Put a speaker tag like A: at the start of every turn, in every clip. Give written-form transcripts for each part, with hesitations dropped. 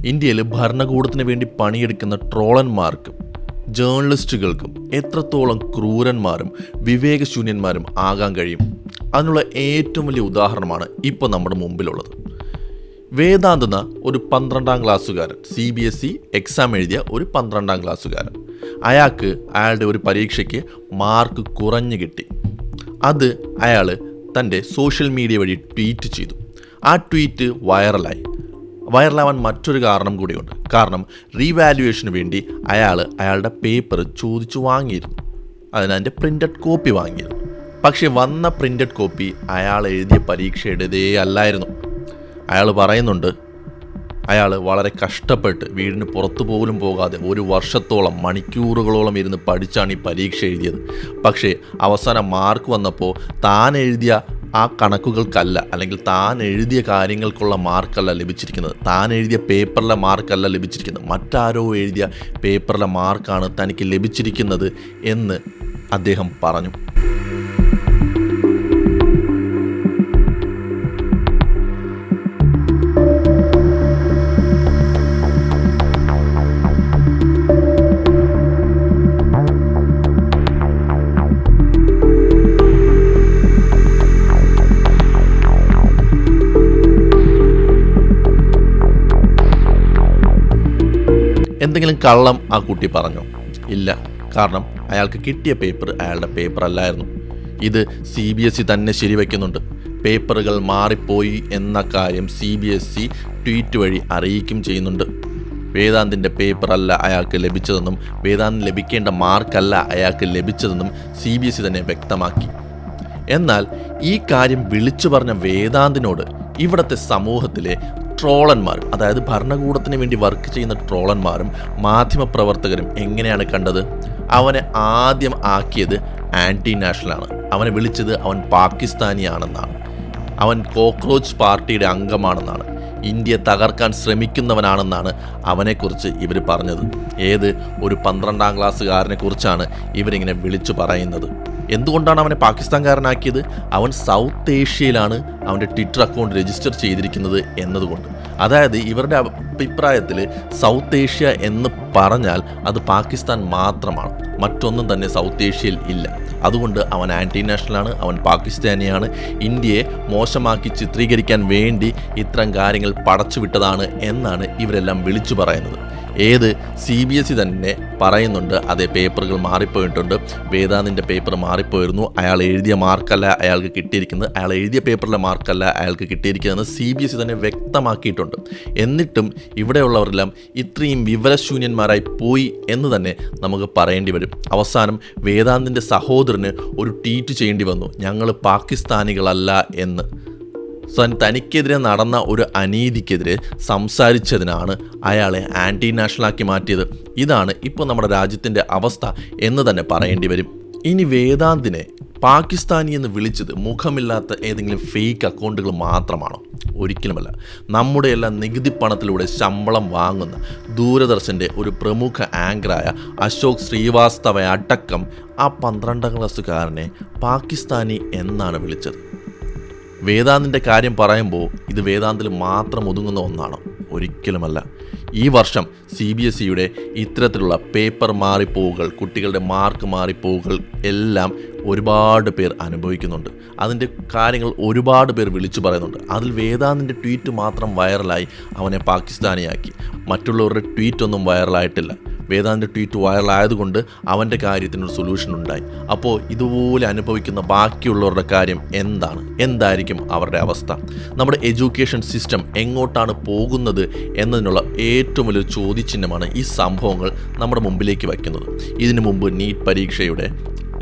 A: ഇന്ത്യയിൽ ഭരണകൂടത്തിന് വേണ്ടി പണിയെടുക്കുന്ന ട്രോളന്മാർക്കും ജേർണലിസ്റ്റുകൾക്കും എത്രത്തോളം ക്രൂരന്മാരും വിവേകശൂന്യന്മാരും ആകാൻ കഴിയും? അതിനുള്ള ഏറ്റവും വലിയ ഉദാഹരണമാണ് ഇപ്പോൾ നമ്മുടെ മുമ്പിലുള്ളത്. വേദാന്ത് എന്ന ഒരു 12ാം ക്ലാസ്സുകാരൻ, CBSE എക്സാം എഴുതിയ ഒരു 12ാം ക്ലാസ്സുകാരൻ, അയാളുടെ ഒരു പരീക്ഷയ്ക്ക് മാർക്ക് കുറഞ്ഞു കിട്ടി. അത് അയാൾ തൻ്റെ സോഷ്യൽ മീഡിയ വഴി ട്വീറ്റ് ചെയ്തു. ആ ട്വീറ്റ് വൈറലാവാൻ മറ്റൊരു കാരണം കൂടിയുണ്ട്. കാരണം റീവാലുവേഷന് വേണ്ടി അയാളുടെ പേപ്പർ ചോദിച്ചു വാങ്ങിയിരുന്നു. അതിൻ്റെ പ്രിൻ്റഡ് കോപ്പി വാങ്ങിയിരുന്നു. പക്ഷേ വന്ന പ്രിൻ്റഡ് കോപ്പി അയാൾ എഴുതിയ പരീക്ഷയുടേതേ അല്ലായിരുന്നു. അയാൾ പറയുന്നുണ്ട്, അയാൾ വളരെ കഷ്ടപ്പെട്ട് വീടിന് പുറത്തു പോലും പോകാതെ 1 വർഷത്തോളം മണിക്കൂറുകളോളം ഇരുന്ന് പഠിച്ചാണ് ഈ പരീക്ഷ എഴുതിയത്. പക്ഷേ അവസാനം മാർക്ക് വന്നപ്പോൾ താൻ എഴുതിയ ആ കണക്കുകൾക്കല്ല, അല്ലെങ്കിൽ താൻ എഴുതിയ കാര്യങ്ങൾക്കുള്ള മാർക്കല്ല ലഭിച്ചിരിക്കുന്നത്, താൻ എഴുതിയ പേപ്പറിലെ മാർക്കല്ല ലഭിച്ചിരിക്കുന്നത്, മറ്റാരോ എഴുതിയ പേപ്പറിലെ മാർക്കാണ് തനിക്ക് ലഭിച്ചിരിക്കുന്നത് എന്ന് അദ്ദേഹം പറഞ്ഞു. എന്തെങ്കിലും കള്ളം ആ കുട്ടി പറഞ്ഞോ? ഇല്ല. കാരണം അയാൾക്ക് കിട്ടിയ പേപ്പർ അയാളുടെ പേപ്പർ അല്ലായിരുന്നു. ഇത് CBSE തന്നെ ശരിവയ്ക്കുന്നുണ്ട്. പേപ്പറുകൾ മാറിപ്പോയി എന്ന കാര്യം CBSE ട്വീറ്റ് വഴി അറിയിക്കും ചെയ്യുന്നുണ്ട്. വേദാന്തിൻ്റെ പേപ്പർ അല്ല അയാൾക്ക് ലഭിച്ചതെന്നും വേദാന്തിന് ലഭിക്കേണ്ട മാർക്കല്ല അയാൾക്ക് ലഭിച്ചതെന്നും CBSE തന്നെ വ്യക്തമാക്കി. എന്നാൽ ഈ കാര്യം വിളിച്ചു പറഞ്ഞ വേദാന്തിനോട് ഇവിടുത്തെ സമൂഹത്തിലെ ട്രോളന്മാർ, അതായത് ഭരണകൂടത്തിന് വേണ്ടി വർക്ക് ചെയ്യുന്ന ട്രോളന്മാരും മാധ്യമപ്രവർത്തകരും എങ്ങനെയാണ് കണ്ടത്? അവനെ ആദ്യം ആക്കിയത് ആൻറ്റി നാഷണലാണ്. അവനെ വിളിച്ചത് അവൻ പാകിസ്ഥാനിയാണെന്നാണ്, അവൻ കോക്രോച്ച് പാർട്ടിയുടെ അംഗമാണെന്നാണ്, ഇന്ത്യയെ തകർക്കാൻ ശ്രമിക്കുന്നവനാണെന്നാണ് അവനെക്കുറിച്ച് ഇവർ പറഞ്ഞത്. ഒരു 12ാം ക്ലാസ്സുകാരനെ കുറിച്ചാണ് ഇവരിങ്ങനെ വിളിച്ചു പറയുന്നത്. എന്തുകൊണ്ടാണ് അവനെ പാകിസ്ഥാൻകാരനാക്കിയത്? അവൻ സൗത്ത് ഏഷ്യയിലാണ് അവൻ്റെ ട്വിറ്റർ അക്കൗണ്ട് രജിസ്റ്റർ ചെയ്തിരിക്കുന്നത് എന്നതുകൊണ്ട്. അതായത് ഇവരുടെ അഭിപ്രായത്തിൽ സൗത്ത് ഏഷ്യ എന്ന് പറഞ്ഞാൽ അത് പാകിസ്ഥാൻ മാത്രമാണ്, മറ്റൊന്നും തന്നെ സൗത്ത് ഏഷ്യയിൽ ഇല്ല. അതുകൊണ്ട് അവൻ ആൻറ്റി നാഷണലാണ്, അവൻ പാകിസ്ഥാനിയാണ്, ഇന്ത്യയെ മോശമാക്കി ചിത്രീകരിക്കാൻ വേണ്ടി ഇത്തരം കാര്യങ്ങൾ പടച്ചുവിട്ടതാണ് എന്നാണ് ഇവരെല്ലാം വിളിച്ചു പറയുന്നത്. CBSE തന്നെ പറയുന്നുണ്ട്, അതേ പേപ്പറുകൾ മാറിപ്പോയിട്ടുണ്ട്, വേദാന്തിൻ്റെ പേപ്പർ മാറിപ്പോയിരുന്നു, അയാൾ എഴുതിയ മാർക്കല്ല അയാൾക്ക് കിട്ടിയിരിക്കുന്നത്, അയാൾ എഴുതിയ പേപ്പറിലെ മാർക്കല്ല അയാൾക്ക് കിട്ടിയിരിക്കുന്നതെന്ന് CBSE തന്നെ വ്യക്തമാക്കിയിട്ടുണ്ട്. എന്നിട്ടും ഇവിടെയുള്ളവരെല്ലാം ഇത്രയും വിവരശൂന്യന്മാരായി പോയി എന്ന് തന്നെ നമുക്ക് പറയേണ്ടി വരും. അവസാനം വേദാന്തിൻ്റെ സഹോദരന് ഒരു ട്വീറ്റ് ചെയ്യേണ്ടി വന്നു, ഞങ്ങൾ പാകിസ്ഥാനികളല്ല എന്ന്. തനിക്കെതിരെ നടന്ന ഒരു അനീതിക്കെതിരെ സംസാരിച്ചതിനാണ് അയാളെ ആൻറ്റി നാഷണലാക്കി മാറ്റിയത്. ഇതാണ് ഇപ്പോൾ നമ്മുടെ രാജ്യത്തിൻ്റെ അവസ്ഥ എന്ന് തന്നെ പറയേണ്ടി വരും. ഇനി വേദാന്തിനെ പാകിസ്ഥാനി എന്ന് വിളിച്ചത് മുഖമില്ലാത്ത ഏതെങ്കിലും ഫേക്ക് അക്കൗണ്ടുകൾ മാത്രമാണോ? ഒരിക്കലുമല്ല. നമ്മുടെ എല്ലാം നികുതി പണത്തിലൂടെ ശമ്പളം വാങ്ങുന്ന ദൂരദർശൻ്റെ ഒരു പ്രമുഖ ആങ്കറായ അശോക് ശ്രീവാസ്തവ അടക്കം ആ 12ാം ക്ലാസ്സുകാരനെ പാകിസ്ഥാനി എന്നാണ് വിളിച്ചത്. വേദാന്തിൻ്റെ കാര്യം പറയുമ്പോൾ ഇത് വേദാന്തിൽ മാത്രം ഒതുങ്ങുന്ന ഒന്നാണോ? ഒരിക്കലുമല്ല. ഈ വർഷം CBSEയുടെ ഇത്തരത്തിലുള്ള പേപ്പർ മാറിപ്പോവുകൾ, കുട്ടികളുടെ മാർക്ക് മാറിപ്പോവുകൾ എല്ലാം ഒരുപാട് പേർ അനുഭവിക്കുന്നുണ്ട്. അതിൻ്റെ കാര്യങ്ങൾ ഒരുപാട് പേർ വിളിച്ചു പറയുന്നുണ്ട്. അതിൽ വേദാന്തിൻ്റെ ട്വീറ്റ് മാത്രം വൈറലായി അവനെ പാകിസ്ഥാനിയാക്കി. മറ്റുള്ളവരുടെ ട്വീറ്റൊന്നും വൈറലായിട്ടില്ല. വേദാന്തിൻ്റെ ട്വീറ്റ് വൈറലായതുകൊണ്ട് അവൻ്റെ കാര്യത്തിനൊരു സൊല്യൂഷൻ ഉണ്ടായി. അപ്പോൾ ഇതുപോലെ അനുഭവിക്കുന്ന ബാക്കിയുള്ളവരുടെ കാര്യം എന്തായിരിക്കും അവരുടെ അവസ്ഥ? നമ്മുടെ എഡ്യൂക്കേഷൻ സിസ്റ്റം എങ്ങോട്ടാണ് പോകുന്നത് എന്നതിനുള്ള ഏറ്റവും വലിയൊരു ചോദ്യചിഹ്നമാണ് ഈ സംഭവങ്ങൾ നമ്മുടെ മുമ്പിലേക്ക് വയ്ക്കുന്നത്. ഇതിനു മുമ്പ് നീറ്റ് പരീക്ഷയുടെ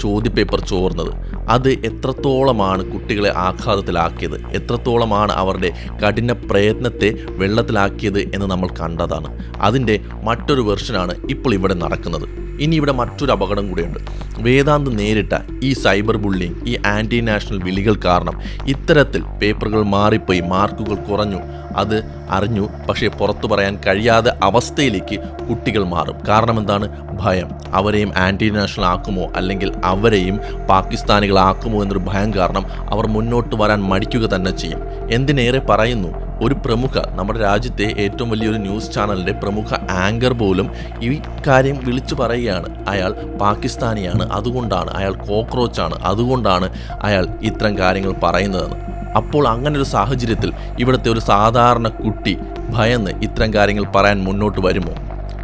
A: ചോദ്യപേപ്പർ ചോർന്നത്, അത് എത്രത്തോളമാണ് കുട്ടികളെ ആഘാതത്തിലാക്കിയത്, എത്രത്തോളമാണ് അവരുടെ കഠിന പ്രയത്നത്തെ വെള്ളത്തിലാക്കിയത് എന്ന് നമ്മൾ കണ്ടതാണ്. അതിൻ്റെ മറ്റൊരു വെർഷനാണ് ഇപ്പോൾ ഇവിടെ നടക്കുന്നത്. ഇനി ഇവിടെ മറ്റൊരു അപകടം കൂടിയുണ്ട്. വേദാന്ത് നേരിട്ട ഈ സൈബർ ബുള്ളിങ്, ഈ ആൻറ്റി നാഷണൽ വിളികൾ കാരണം ഇത്തരത്തിൽ പേപ്പറുകൾ മാറിപ്പോയി, മാർക്കുകൾ കുറഞ്ഞു, അത് അറിഞ്ഞു, പക്ഷേ പുറത്തു പറയാൻ കഴിയാതെ അവസ്ഥയിലേക്ക് കുട്ടികൾ മാറും. കാരണം എന്താണ്? ഭയം. അവരെയും ആൻറ്റി നാഷണൽ ആക്കുമോ, അല്ലെങ്കിൽ അവരെയും പാകിസ്ഥാനികളാക്കുമോ എന്നൊരു ഭയം കാരണം അവർ മുന്നോട്ട് വരാൻ മടിക്കുക തന്നെ ചെയ്യും. എന്തിനേറെ പറയുന്നു, ഒരു പ്രമുഖ നമ്മുടെ രാജ്യത്തെ ഏറ്റവും വലിയൊരു ന്യൂസ് ചാനലിൻ്റെ പ്രമുഖ ആങ്കർ പോലും ഈ കാര്യം വിളിച്ചു പറയുകയാണ്. അയാൾ പാകിസ്ഥാനിയാണ്, അതുകൊണ്ടാണ് അയാൾ കോക്രോച്ചാണ്, അതുകൊണ്ടാണ് അയാൾ ഇത്തരം കാര്യങ്ങൾ പറയുന്നതെന്ന്. അപ്പോൾ അങ്ങനൊരു സാഹചര്യത്തിൽ ഇവിടുത്തെ ഒരു സാധാരണ കുട്ടി ഭയന്ന് ഇത്തരം കാര്യങ്ങൾ പറയാൻ മുന്നോട്ട് വരുമോ?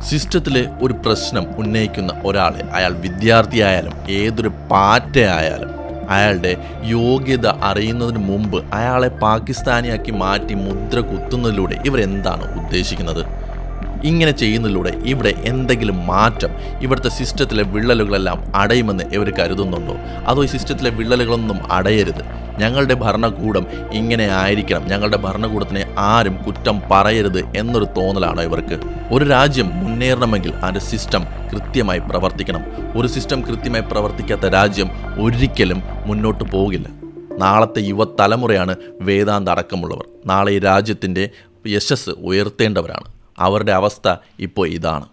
A: സിസ്റ്റത്തിലെ ഒരു പ്രശ്നം ഉന്നയിക്കുന്ന ഒരാളെ, അയാൾ വിദ്യാർത്ഥിയായാലും ഏതൊരു പാറ്റയായാലും, അയാളുടെ യോഗ്യത അറിയുന്നതിന് മുമ്പ് അയാളെ പാകിസ്ഥാനിയാക്കി മാറ്റി മുദ്ര കുത്തുന്നതിലൂടെ ഇവരെന്താണ് ഉദ്ദേശിക്കുന്നത്? ഇങ്ങനെ ചെയ്യുന്നതിലൂടെ ഇവിടെ എന്തെങ്കിലും മാറ്റം, ഇവിടുത്തെ സിസ്റ്റത്തിലെ വിള്ളലുകളെല്ലാം അടയുമെന്ന് ഇവർ കരുതുന്നുണ്ടോ? അതോ ഈ സിസ്റ്റത്തിലെ വിള്ളലുകളൊന്നും അടയരുത്, ഞങ്ങളുടെ ഭരണകൂടം ഇങ്ങനെ ആയിരിക്കണം, ഞങ്ങളുടെ ഭരണകൂടത്തിനെ ആരും കുറ്റം പറയരുത് എന്നൊരു തോന്നലാണോ ഇവർക്ക്? ഒരു രാജ്യം മുന്നേറണമെങ്കിൽ അതിൻ്റെ സിസ്റ്റം കൃത്യമായി പ്രവർത്തിക്കണം. ഒരു സിസ്റ്റം കൃത്യമായി പ്രവർത്തിക്കാത്ത രാജ്യം ഒരിക്കലും മുന്നോട്ട് പോകില്ല. നാളത്തെ യുവതലമുറയാണ് വേദാന്ത അടക്കമുള്ളവർ. നാളെ ഈ രാജ്യത്തിൻ്റെ യശസ് ഉയർത്തേണ്ടവരാണ്. അവരുടെ അവസ്ഥ ഇപ്പോൾ ഇതാണ്.